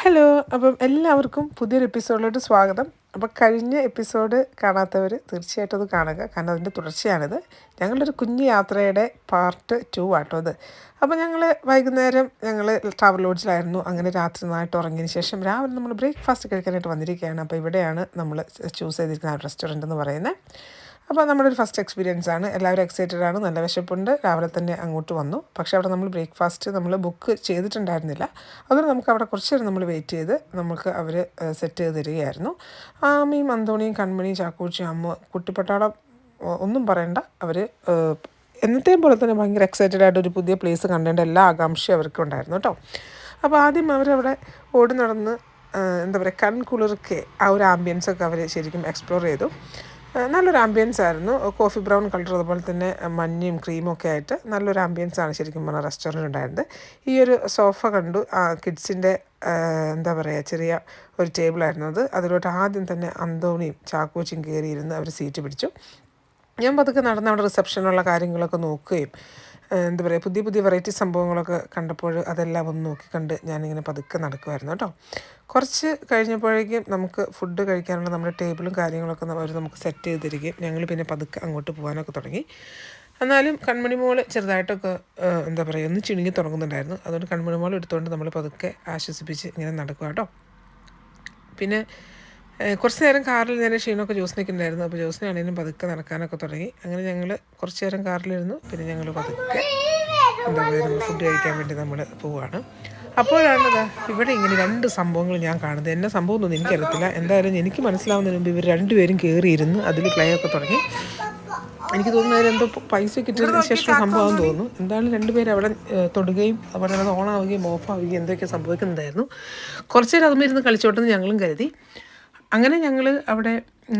Hello. അപ്പം എല്ലാവർക്കും പുതിയൊരു എപ്പിസോഡിലോട്ട് സ്വാഗതം. അപ്പോൾ കഴിഞ്ഞ എപ്പിസോഡ് കാണാത്തവർ തീർച്ചയായിട്ടും അത് കാണുക, കാരണം അതിൻ്റെ തുടർച്ചയാണിത്. ഞങ്ങളുടെ ഒരു കുഞ്ഞു യാത്രയുടെ പാർട്ട് 2 ആട്ടോ അത്. അപ്പോൾ വൈകുന്നേരം ട്രാവൽ ലോഡ്ജിലായിരുന്നു. അങ്ങനെ രാത്രി നന്നായിട്ട് ഉറങ്ങിയതിന് ശേഷം രാവിലെ നമ്മൾ ബ്രേക്ക്ഫാസ്റ്റ് കഴിക്കാനായിട്ട് വന്നിരിക്കുകയാണ്. അപ്പോൾ ഇവിടെയാണ് നമ്മൾ ചൂസ് ചെയ്തിരിക്കുന്ന ആ റെസ്റ്റോറൻറ്റ് എന്ന് പറയുന്നത്. അപ്പോൾ നമ്മുടെ ഒരു ഫസ്റ്റ് എക്സ്പീരിയൻസ് ആണ്. എല്ലാവരും എക്സൈറ്റഡ് ആണ്, നല്ല വിശപ്പുണ്ട്. രാവിലെ തന്നെ അങ്ങോട്ട് വന്നു. പക്ഷേ അവിടെ നമ്മൾ ബ്രേക്ക്ഫാസ്റ്റ് ബുക്ക് ചെയ്തിട്ടുണ്ടായിരുന്നില്ല. അതുകൊണ്ട് നമുക്ക് അവിടെ കുറച്ച് നേരം നമ്മൾ വെയിറ്റ് ചെയ്ത് നമുക്ക് അവർ സെറ്റ് ചെയ്ത് തരികയായിരുന്നു. ആമയും അന്തോണിയും കൺമണിയും ചാക്കോച്ചിയും അമ്മ കുട്ടിപ്പട്ടാളം ഒന്നും പറയണ്ട. അവർ എന്നത്തെയും പോലെ തന്നെ ഭയങ്കര എക്സൈറ്റഡ് ആയിട്ട് ഒരു പുതിയ പ്ലേസ് കണ്ടേണ്ട എല്ലാ ആകാംക്ഷയും അവർക്ക് ഉണ്ടായിരുന്നു കേട്ടോ. അപ്പോൾ ആദ്യം അവരവിടെ ഓടി നടന്ന് എന്താ പറയുക, കൺകുളിർക്കെ ആ ഒരു ആംബിയൻസൊക്കെ അവർ ശരിക്കും എക്സ്പ്ലോർ ചെയ്തു. നല്ലൊരു ആംബിയൻസ് ആയിരുന്നു. കോഫി ബ്രൗൺ കളർ, അതുപോലെ തന്നെ മഞ്ഞയും ക്രീമും ഒക്കെ ആയിട്ട് നല്ലൊരു ആംബിയൻസ് ആണ് ശരിക്കും പറഞ്ഞാൽ റെസ്റ്റോറൻറ്റ് ഉണ്ടായിരുന്നത്. ഈ ഒരു സോഫ കണ്ടു, കിഡ്സിൻ്റെ എന്താ പറയുക ചെറിയ ഒരു ടേബിളായിരുന്നു അത്. അതിലോട്ട് ആദ്യം തന്നെ അന്തോണിയും ചാക്കോച്ചിയും കയറിയിരുന്ന് അവർ സീറ്റ് പിടിച്ചു. ഞാൻ പതുക്കെ നടന്ന് അവിടെ റിസപ്ഷനുള്ള കാര്യങ്ങളൊക്കെ നോക്കുകയും എന്താ പറയുക പുതിയ പുതിയ വെറൈറ്റി സംഭവങ്ങളൊക്കെ കണ്ടപ്പോൾ അതെല്ലാം ഒന്ന് നോക്കിക്കണ്ട് ഞാനിങ്ങനെ പതുക്കെ നടക്കുമായിരുന്നു കേട്ടോ. കുറച്ച് കഴിഞ്ഞപ്പോഴേക്കും നമുക്ക് ഫുഡ് കഴിക്കാനുള്ള നമ്മുടെ ടേബിളും കാര്യങ്ങളൊക്കെ അവർ നമുക്ക് സെറ്റ് ചെയ്ത് തരികയും ഞങ്ങൾ പിന്നെ പതുക്കെ അങ്ങോട്ട് പോകാനൊക്കെ തുടങ്ങി. എന്നാലും കൺമണി മോൾ ചെറുതായിട്ടൊക്കെ എന്താ പറയുക ഒന്ന് ചിണുങ്ങി തുടങ്ങുന്നുണ്ടായിരുന്നു. അതുകൊണ്ട് കൺമണി മോൾ എടുത്തുകൊണ്ട് നമ്മൾ പതുക്കെ ആശ്വസിപ്പിച്ച് ഇങ്ങനെ നടക്കുക കേട്ടോ. പിന്നെ കുറച്ച് നേരം കാറിൽ ഞാൻ ക്ഷീണമൊക്കെ ജോസ്നയ്ക്കുണ്ടായിരുന്നു. അപ്പോൾ ജോസ്നയാണെങ്കിലും പതുക്കെ നടക്കാനൊക്കെ തുടങ്ങി. അങ്ങനെ ഞങ്ങൾ കുറച്ച് നേരം കാറിലിരുന്നു. പിന്നെ ഞങ്ങൾ പതുക്കെ എന്താ പറയുക ഫുഡ് കഴിക്കാൻ വേണ്ടി നമ്മൾ പോവുകയാണ്. അപ്പോഴാണ് ഇവിടെ ഇങ്ങനെ രണ്ട് സംഭവങ്ങൾ ഞാൻ കാണുന്നത്. എന്നെ സംഭവം ഒന്നും എനിക്കറിയത്തില്ല. എന്തായാലും എനിക്ക് മനസ്സിലാവുന്നതിന് മുമ്പ് ഇവർ രണ്ടുപേരും കയറിയിരുന്നു അതിൽ പ്ലേ ഒക്കെ തുടങ്ങി. എനിക്ക് തോന്നുന്നത് എന്തോ പൈസ കിട്ടിയതിന് ശേഷം സംഭവമാണെന്ന് തോന്നുന്നു. എന്തായാലും രണ്ടുപേരും അവിടെ തൊടുകയും അതുപോലെ അത് ഓണാവുകയും ഓഫാവുകയും എന്തൊക്കെ സംഭവിക്കുന്നുണ്ടായിരുന്നു. കുറച്ച് നേരം അതുമിരുന്ന് കളിച്ചോട്ടെന്ന് ഞങ്ങളും കരുതി. അങ്ങനെ ഞങ്ങൾ അവിടെ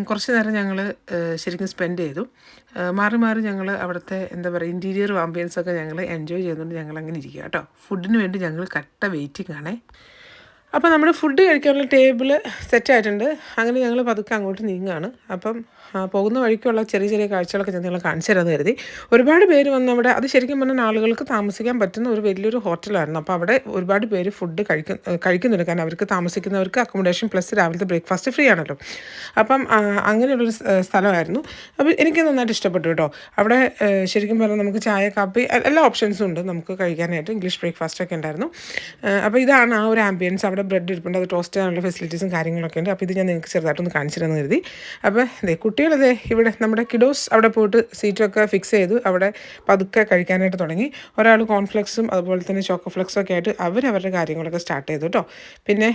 കുറച്ച് നേരം ഞങ്ങൾ ശരിക്കും സ്പെൻഡ് ചെയ്തു. മാറി മാറി ഞങ്ങൾ അവിടുത്തെ എന്താ പറയുക ഇൻറ്റീരിയർ ആംബിയൻസൊക്കെ ഞങ്ങൾ എൻജോയ് ചെയ്യുന്നുണ്ട്. ഞങ്ങളങ്ങനെ ഇരിക്കുക കേട്ടോ. ഫുഡിന് വേണ്ടി ഞങ്ങൾ കട്ട വെയിറ്റിംഗ് ആണേ. അപ്പോൾ നമ്മുടെ ഫുഡ് കഴിക്കാനുള്ള ടേബിൾ സെറ്റായിട്ടുണ്ട്. അങ്ങനെ ഞങ്ങൾ പതുക്കെ അങ്ങോട്ട് നീങ്ങുകയാണ്. അപ്പം പോകുന്ന വഴിക്കുള്ള ചെറിയ ചെറിയ കാഴ്ചകളൊക്കെ ഞാൻ നിങ്ങളെ കാണിച്ചു തരാമെന്ന് കരുതി. ഒരുപാട് പേര് വന്ന് അവിടെ, അത് ശരിക്കും പറഞ്ഞാൽ ആളുകൾക്ക് താമസിക്കാൻ പറ്റുന്ന ഒരു വലിയൊരു ഹോട്ടലായിരുന്നു. അപ്പോൾ അവിടെ ഒരുപാട് പേര് ഫുഡ് കഴിക്കുന്നുണ്ട്. കാരണം അവർക്ക് താമസിക്കുന്നവർക്ക് അക്കോമഡേഷൻ പ്ലസ് രാവിലത്തെ ബ്രേക്ക്ഫാസ്റ്റ് ഫ്രീ ആണല്ലോ. അപ്പം അങ്ങനെയുള്ളൊരു സ്ഥലമായിരുന്നു. അപ്പോൾ എനിക്ക് നന്നായിട്ട് ഇഷ്ടപ്പെട്ടു കേട്ടോ. അവിടെ ശരിക്കും പറഞ്ഞാൽ നമുക്ക് ചായ, കാപ്പി എല്ലാ ഓപ്ഷൻസും ഉണ്ട് നമുക്ക് കഴിക്കാനായിട്ട്. ഇംഗ്ലീഷ് ബ്രേക്ക്ഫാസ്റ്റൊക്കെ ഉണ്ടായിരുന്നു. അപ്പോൾ ഇതാണ് ആ ഒരു ആംബിയൻസ്. അവിടെ ബ്രെഡ് ഇരിപ്പുണ്ട്, അത് ടോസ്റ്റ് ചെയ്യാനുള്ള ഫെസിലിറ്റീസും കാര്യങ്ങളൊക്കെ ഉണ്ട്. അപ്പോൾ ഇത് ഞാൻ നിങ്ങൾക്ക് ചെറുതായിട്ടൊന്ന് കാണിച്ചു തരാമെന്ന് കരുതി. അപ്പോൾ കുട്ടികളതേ ഇവിടെ നമ്മുടെ കിഡോസ് അവിടെ പോയിട്ട് സീറ്റൊക്കെ ഫിക്സ് ചെയ്തു അവിടെ പതുക്കെ കഴിക്കാനായിട്ട് തുടങ്ങി. ഒരാൾ കോൺഫ്ലെക്സും അതുപോലെ തന്നെ ചോക്കോഫ്ലെക്സും ഒക്കെ ആയിട്ട് അവരവരുടെ കാര്യങ്ങളൊക്കെ സ്റ്റാർട്ട് ചെയ്തു കേട്ടോ. പിന്നെ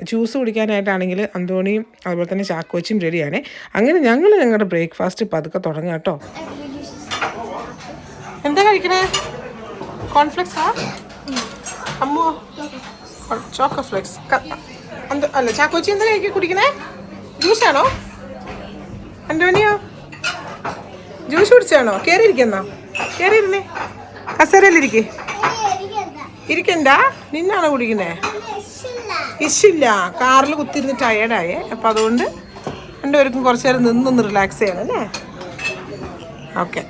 ജ്യൂസ് കുടിക്കാനായിട്ടാണെങ്കിൽ അന്തോണിയും അതുപോലെ തന്നെ ചാക്കോച്ചിയും റെഡിയാണ്. അങ്ങനെ ഞങ്ങളുടെ ബ്രേക്ക്ഫാസ്റ്റ് പതുക്കെ തുടങ്ങുക കേട്ടോ. എന്താ കഴിക്കണേ? കോൺഫ്ലെക്സാ? അമ്മോ ചോക്കോഫ്ലെക്സ് അല്ല. ചാക്കോച്ചി എന്താ കുടിക്കണേ? ജ്യൂസാണോ? അന്തോണിയോ ജ്യൂസ് കുടിച്ചാണോ? കയറിയിരിക്കുന്നോ? കയറിയിരുന്നേ, കസേരയിലിരിക്കേ. ഇരിക്കണ്ട, നിന്നാണോ കുടിക്കുന്നേ? ഇഷില്ല, കാറിൽ കുത്തിരുന്ന് ടയേർഡായേ. അപ്പം അതുകൊണ്ട് രണ്ടുപേർക്കും കുറച്ച് നേരം നിന്നൊന്ന് റിലാക്സ് ചെയ്യണം അല്ലേ? Okay,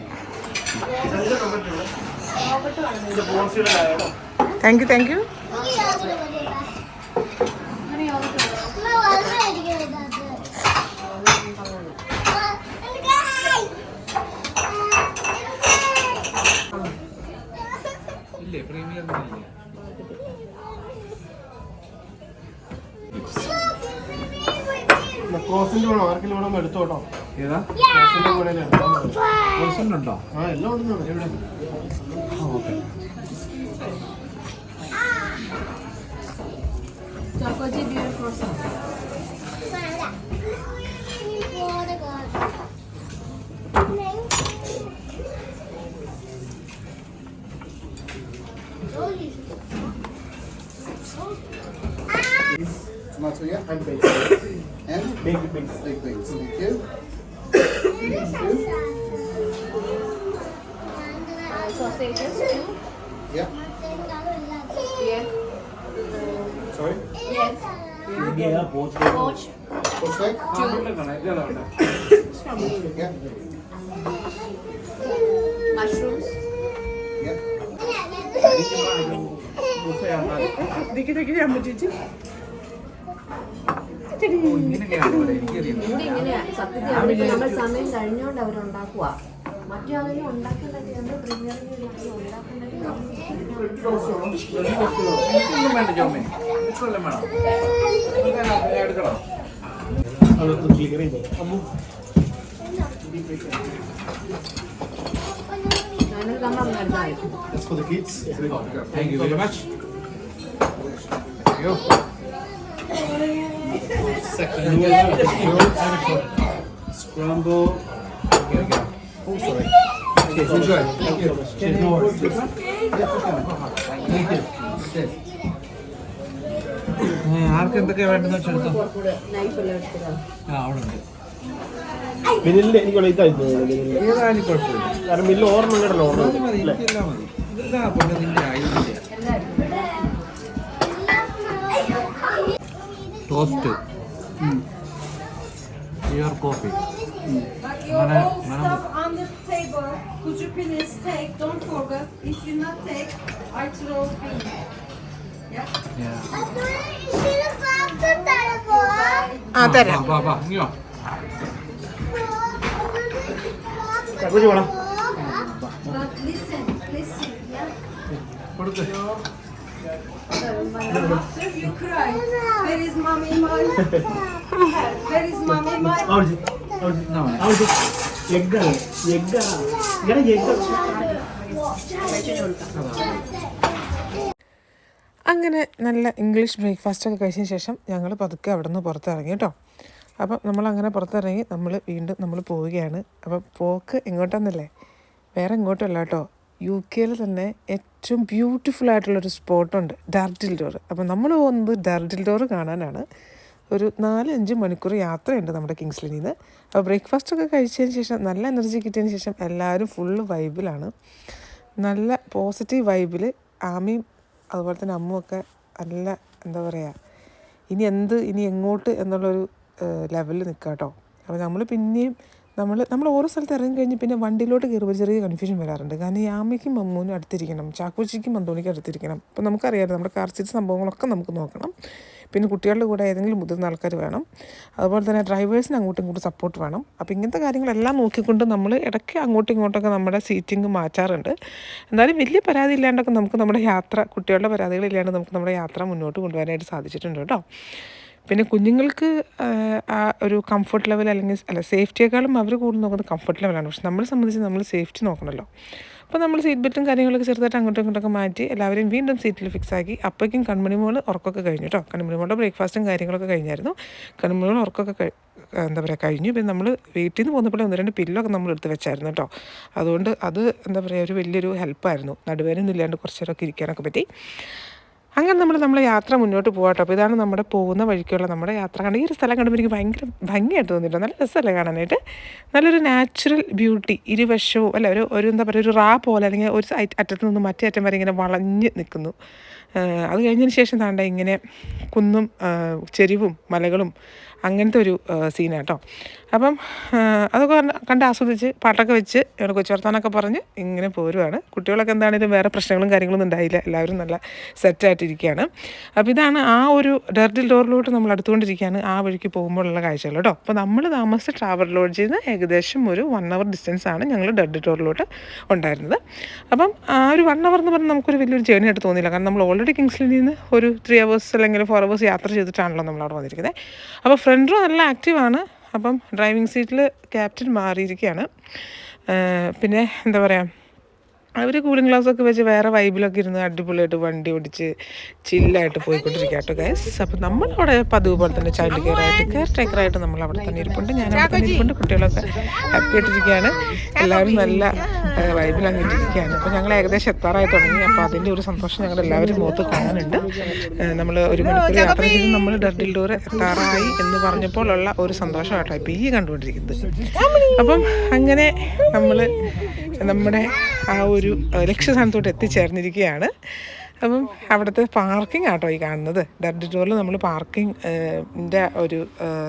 thank you thank you. ക്രോസിന്റെ വേണം, ആർക്കെങ്കിലും വേണം എടുത്തോട്ടോ. ഏതാ ഉണ്ടോ? ആ എല്ലാം ഉണ്ടെന്നാണ് എവിടെ. Okay. Matsuya and baked and baked beans. Thank you. Sausages too? Yeah. Yeah. Sorry. Yes. What's that? Yeah. Mushrooms. Yeah. देखिए देखिए अम्मा जी जी ഇവിടെ ഇങ്ങനെയാ സത്യത്തിൽ അവിടെ നമ്മൾ സമയം കഴിഞ്ഞോണ്ട് അവരുണ്ടാക്കുക. മറ്റേ ആണെങ്കിലും ഉണ്ടാക്കുന്നുണ്ട് premiering That's for the kids. Thank you very much. Thank you. Second scramble. Okay. Oh, sorry. Cheers. Enjoy. Thank you. Cheers. No worries. Thank you. Cheers. ആർക്ക് എന്തൊക്കെയാ വേണ്ടെന്ന് വെച്ചെടുത്തോ? നൈഫ് എല്ലാം എടുത്തതാ. അവിടെ ഉണ്ട്. മില്ലിൽ എനിക്കുള്ള ഇതായിരുന്നു ഏതായാലും കുഴപ്പമില്ല. കാരണം മില്ല് ഓർമ്മ കേട്ടല്ലോ ഓർമ്മ അത് മതി, എനിക്കെല്ലാം മതി. ഇതാ പിന്നെ നിന്റെ ആയുധില്ല. Toast, pure coffee. Your old stuff on the table. Could you please take? Don't forget. If you not take, I throw in. തരാം. ഇങ്ങോ കുഞ്ഞു വേണം But listen. Yeah. കൊടുക്ക്. After you cry, where is mommy? Where is mommy? എന്നാ മോനെ? എഗ്ഗാണ് ഇങ്ങനെ egg അങ്ങനെ നല്ല English ബ്രേക്ക്ഫാസ്റ്റൊക്കെ കഴിച്ചതിന് ശേഷം ഞങ്ങൾ പതുക്കെ അവിടെ നിന്ന് പുറത്തിറങ്ങി കേട്ടോ. അപ്പം നമ്മളങ്ങനെ പുറത്തിറങ്ങി വീണ്ടും നമ്മൾ പോവുകയാണ്. അപ്പം പോക്ക് എങ്ങോട്ടാന്നല്ലേ, വേറെ എങ്ങോട്ടല്ല കേട്ടോ, UK തന്നെ ഏറ്റവും ബ്യൂട്ടിഫുൾ ആയിട്ടുള്ളൊരു സ്പോട്ടുണ്ട് ഡാർജിൽ ഡോർ. അപ്പം നമ്മൾ പോകുന്നത് ഡാർജിൽ ഡോർ കാണാനാണ്. ഒരു 4-5 മണിക്കൂർ യാത്രയുണ്ട് നമ്മുടെ കിങ്സ്ലനിൽ നിന്ന്. അപ്പോൾ ബ്രേക്ക്ഫാസ്റ്റൊക്കെ കഴിച്ചതിന് ശേഷം നല്ല എനർജി കിട്ടിയതിന് ശേഷം എല്ലാവരും ഫുള്ള് വൈബിലാണ്, നല്ല പോസിറ്റീവ് വൈബിൽ. ആമിയും അതുപോലെ തന്നെ അമ്മുമൊക്കെ നല്ല എന്താ പറയുക, ഇനി എങ്ങോട്ട് എന്നുള്ളൊരു ലെവലിൽ നിൽക്കുക കേട്ടോ. അപ്പോൾ നമ്മൾ പിന്നെയും നമ്മൾ ഓരോ സ്ഥലത്ത് ഇറങ്ങി കഴിഞ്ഞ് പിന്നെ വണ്ടിയിലോട്ട് കയറുമ്പോൾ ചെറിയ കൺഫ്യൂഷൻ വരാറുണ്ട്. കാരണം ഈ ആമയ്ക്കും അമ്മൂനും അടുത്തിരിക്കണം, ചാക്കോച്ചിക്കും മന്തോണിക്കും അടുത്തിരിക്കണം. അപ്പോൾ നമുക്കറിയാമല്ലോ നമ്മുടെ കാർ സീറ്റ് സംഭവങ്ങളൊക്കെ നമുക്ക് നോക്കണം. പിന്നെ കുട്ടികളുടെ കൂടെ ഏതെങ്കിലും മുതിർന്ന ആൾക്കാർ വേണം. അതുപോലെ തന്നെ ഡ്രൈവേഴ്സിന് അങ്ങോട്ടും ഇങ്ങോട്ടും സപ്പോർട്ട് വേണം. അപ്പോൾ ഇങ്ങനത്തെ കാര്യങ്ങളെല്ലാം നോക്കിക്കൊണ്ട് നമ്മൾ ഇടയ്ക്ക് അങ്ങോട്ടും ഇങ്ങോട്ടൊക്കെ നമ്മുടെ സീറ്റിംഗ് മാറ്റാറുണ്ട്. എന്നാലും വലിയ പരാതി ഇല്ലാണ്ടൊക്കെ നമുക്ക് നമ്മുടെ യാത്ര, കുട്ടികളുടെ പരാതികളില്ലാണ്ട് നമുക്ക് നമ്മുടെ യാത്ര മുന്നോട്ട് കൊണ്ടുപോകാനായിട്ട് സാധിച്ചിട്ടുണ്ട് കേട്ടോ. പിന്നെ കുഞ്ഞുങ്ങൾക്ക് ആ ഒരു കംഫർട്ട് ലെവൽ സേഫ്റ്റിയേക്കാളും അവർ കൂടുതൽ നോക്കുന്നത് കംഫർട്ട് ലെവലാണ്. പക്ഷെ നമ്മളെ സംബന്ധിച്ച് നമ്മൾ സേഫ്റ്റി നോക്കണമല്ലോ. അപ്പോൾ നമ്മൾ സീറ്റ് ബെൽറ്റും കാര്യങ്ങളൊക്കെ ചെറുതായിട്ട് അങ്ങോട്ടും ഇങ്ങോട്ടൊക്കെ മാറ്റി എല്ലാവരെയും വീണ്ടും സീറ്റിൽ ഫിക്സാക്കി. അപ്പോഴേക്കും കൺമണിമോൾ ഉറക്കമൊക്കെ കഴിഞ്ഞു കേട്ടോ. കൺമണിമോളുടെ ബ്രേക്ക്ഫാസ്റ്റും കാര്യങ്ങളൊക്കെ കഴിഞ്ഞായിരുന്നു. കൺമണിമോൾ ഉറക്കമൊക്കെ എന്താ പറയുക കഴിഞ്ഞു. പിന്നെ നമ്മൾ വീട്ടിൽ നിന്ന് പോകുന്നപ്പോൾ 1-2 പില്ലൊക്കെ നമ്മൾ എടുത്ത് വെച്ചായിരുന്നു കേട്ടോ. അതുകൊണ്ട് അത് എന്താ പറയുക ഒരു വലിയൊരു ഹെൽപ്പായിരുന്നു. നടുവേദനയൊന്നും ഇല്ലാണ്ട് കുറച്ച് നേരമൊക്കെ ഇരിക്കാനൊക്കെ പറ്റി. അങ്ങനെ നമ്മളെ യാത്ര മുന്നോട്ട് പോകാട്ടോ. അപ്പോൾ ഇതാണ് നമ്മുടെ പോകുന്ന വഴിക്കുള്ള നമ്മുടെ യാത്ര. കണ്ട് ഈ ഒരു സ്ഥലം കണ്ടുമ്പോൾ എനിക്ക് ഭയങ്കര ഭംഗിയായിട്ട് തോന്നിയിട്ടോ. നല്ല രസമല്ലേ കാണാനായിട്ട്, നല്ലൊരു നാച്ചുറൽ ബ്യൂട്ടി. ഇരുവശവും ഒരു എന്താ പറയുക ഒരു റാ പോലെ, അല്ലെങ്കിൽ ഒരു അറ്റത്ത് നിന്ന് മറ്റേ അറ്റം വരെ ഇങ്ങനെ വളഞ്ഞ് നിൽക്കുന്നു. അത് കഴിഞ്ഞതിന് ശേഷം താണ്ട ഇങ്ങനെ കുന്നും ചെരിവും മലകളും അങ്ങനത്തെ ഒരു സീനാട്ടോ. അപ്പം അതൊക്കെ കണ്ട് ആസ്വദിച്ച് പാട്ടൊക്കെ വെച്ച് കൊച്ചുവർത്താനൊക്കെ പറഞ്ഞ് ഇങ്ങനെ പോരുവാണ്. കുട്ടികളൊക്കെ എന്താണെങ്കിലും വേറെ പ്രശ്നങ്ങളും കാര്യങ്ങളൊന്നും ഉണ്ടായില്ല, എല്ലാവരും നല്ല സെറ്റായിട്ടിരിക്കുകയാണ്. അപ്പോൾ ഇതാണ് ആ ഒരു ഡർഡിൽ ഡോറിലോട്ട് നമ്മൾ അടുത്തുകൊണ്ടിരിക്കുകയാണ്, ആ വഴിക്ക് പോകുമ്പോഴുള്ള കാഴ്ചകൾ കേട്ടോ. അപ്പോൾ നമ്മൾ താമസിച്ച ട്രാവൽ ലോഡ്ജിൽ നിന്ന് ഏകദേശം ഒരു 1 hour ഡിസ്റ്റൻസാണ് ഞങ്ങൾ ഡർഡിൽ ഡോറിലോട്ട് ഉണ്ടായിരുന്നത്. അപ്പം ആ ഒരു 1 hour എന്ന് പറഞ്ഞാൽ നമുക്കൊരു വലിയൊരു ജേർണി ആയിട്ട് തോന്നിയില്ല. കാരണം നമ്മൾ ഓൾറെഡി കിങ്സ്ലനിൽ നിന്ന് ഒരു 3 hours അല്ലെങ്കിൽ 4 hours യാത്ര ചെയ്തിട്ടാണല്ലോ നമ്മൾ അവിടെ വന്നിരിക്കുന്നത്. അപ്പോൾ ഫ്രണ്ട് റോ നല്ല ആക്റ്റീവാണ്. അപ്പം ഡ്രൈവിംഗ് സീറ്റിൽ ക്യാപ്റ്റൻ മാറിയിരിക്കുകയാണ്. പിന്നെ എന്താ പറയുക, അവർ കൂളിംഗ് ഗ്ലാസ്സൊക്കെ വെച്ച് വേറെ വൈബിലൊക്കെ ഇരുന്ന് അടിപൊളിയായിട്ട് വണ്ടി ഓടിച്ച് ചില്ലായിട്ട് പോയിക്കൊണ്ടിരിക്കുക കേട്ടോ ഗൈസ്. അപ്പോൾ നമ്മളവിടെ പതിവ് പോലെ തന്നെ ചൈൽഡ് കെയർ ടേക്കറായിട്ട് നമ്മൾ അവിടെ തന്നെ ഇരിപ്പുണ്ട്. ഞാനവിടെ തന്നെ ഇരിപ്പുണ്ട്. കുട്ടികളൊക്കെ ഹാപ്പി ആയിട്ടിരിക്കുകയാണ്. എല്ലാവരും നല്ല വൈബിലങ്ങിട്ടിരിക്കുകയാണ്. അപ്പോൾ ഞങ്ങൾ ഏകദേശം എത്താറായി തുടങ്ങി. അപ്പോൾ അതിൻ്റെ ഒരു സന്തോഷം ഞങ്ങൾ എല്ലാവരും മുഖത്ത് കാണാനുണ്ട്. നമ്മൾ 1 മണിക്കൂർ യാത്ര ചെയ്ത് നമ്മൾ ഡർഡിൽ ഡോർ എത്താറായി എന്ന് പറഞ്ഞപ്പോൾ ഉള്ള ഒരു സന്തോഷം കേട്ടോ ഇപ്പോൾ ഈ കണ്ടുകൊണ്ടിരിക്കുന്നത്. അപ്പം അങ്ങനെ നമ്മൾ നമ്മുടെ ആ ഒരു ലക്ഷ്യസ്ഥാനത്തോട്ട് എത്തിച്ചേർന്നിരിക്കുകയാണ്. അപ്പം അവിടുത്തെ പാർക്കിംഗ് ആട്ടോ ഈ കാണുന്നത്. ഡർഡിറ്റോറിൽ നമ്മൾ പാർക്കിംഗ് ഒരു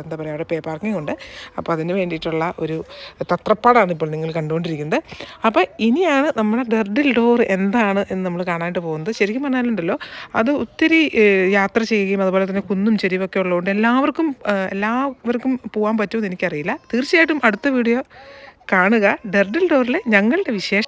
എന്താ പറയുക, അവിടെ പേ പാർക്കിംഗ് ഉണ്ട്. അപ്പോൾ അതിന് വേണ്ടിയിട്ടുള്ള ഒരു തത്രപ്പാടാണ് ഇപ്പോൾ നിങ്ങൾ കണ്ടുകൊണ്ടിരിക്കുന്നത്. അപ്പോൾ ഇനിയാണ് നമ്മുടെ ഡർഡിൽ ഡോർ എന്താണ് എന്ന് നമ്മൾ കാണാനായിട്ട് പോകുന്നത്. ശരിക്കും പറഞ്ഞാലുണ്ടല്ലോ അത് ഒത്തിരി യാത്ര ചെയ്യുകയും അതുപോലെ തന്നെ കുന്നും ചെരിവൊക്കെ ഉള്ളതുകൊണ്ട് എല്ലാവർക്കും പോകാൻ പറ്റുമെന്ന് എനിക്കറിയില്ല. തീർച്ചയായിട്ടും അടുത്ത വീഡിയോ കാണുക. ഡർഡിൽ ഡോറിലെ ഞങ്ങളുടെ വിശേഷം